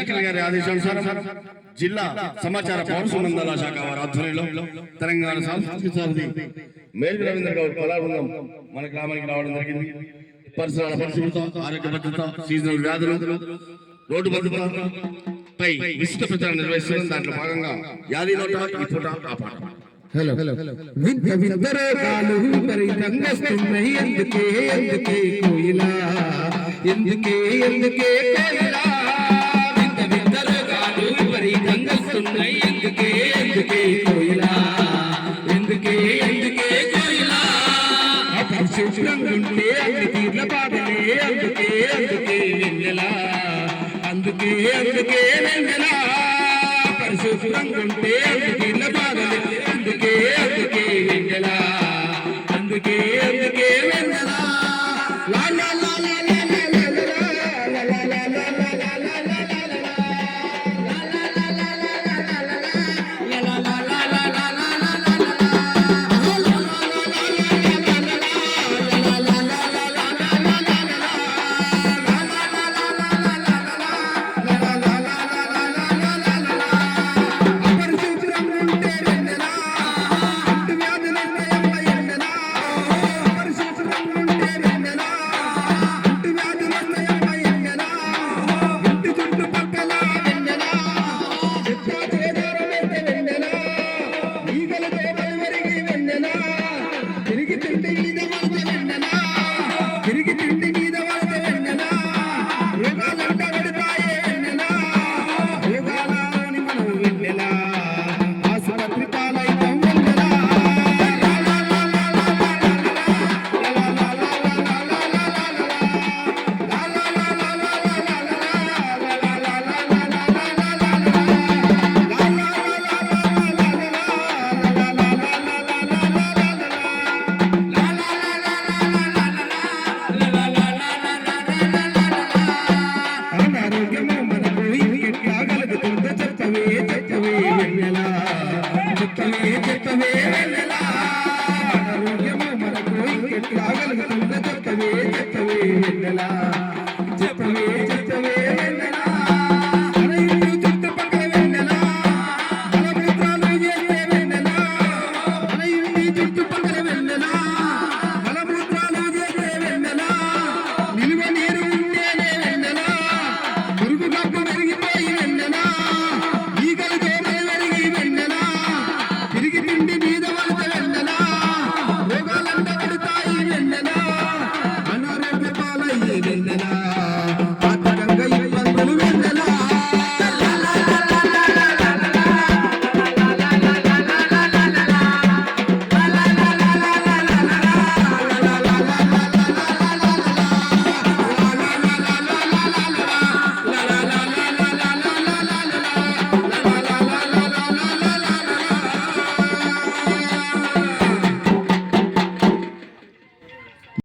గారి ఆదేశానుసారం జిల్లా సమాచార పౌర సంబంధాల శాఖ వారి ఆధ్వర్యంలో తెలంగాణ సాంస్కృతిక సారథి మేలు రవీంద్ర గౌడ్ కళాబృందం మన గ్రామానికి రావడం జరిగింది. పరిసరాల పరిశుభ్రత, ఆరోగ్య భద్రత, సీజనల్ వ్యాధులు, రోడ్డు భద్రతపై విస్తృత ప్రచారం నిర్వహిస్తున్న దాంట్లో భాగంగా యాది నోట ఈ పూట ఆ పాట. హలో వింత వింత రోగాలు విపరీతంగొస్తున్నాయి, ఎందుకే ఎందుకే కోయిలా, ఎందుకే ఎందుకే కోయిలా, వింత వింత రోగాలు విపరీతంగొస్తున్నాయి, ఎందుకే ఎందుకే కోయిలా, ఎందుకే ఎందుకే కోయిలా, అపరిశుభ్రంగుంటే అన్ని తీర్ల బాధలే, అందుకే అందుకే వెన్నెలా, అందుకే అందుకే వెన్నెలా, పరిశుభ్రంగుంటే అన్ని తీర్ల బాధలే, అందుకే అందుకే వెన్నెలా, అందుకే అందుకే వెన్నెలా, లా లా లా లా లా లా లా లా లా లా వెన్నెలా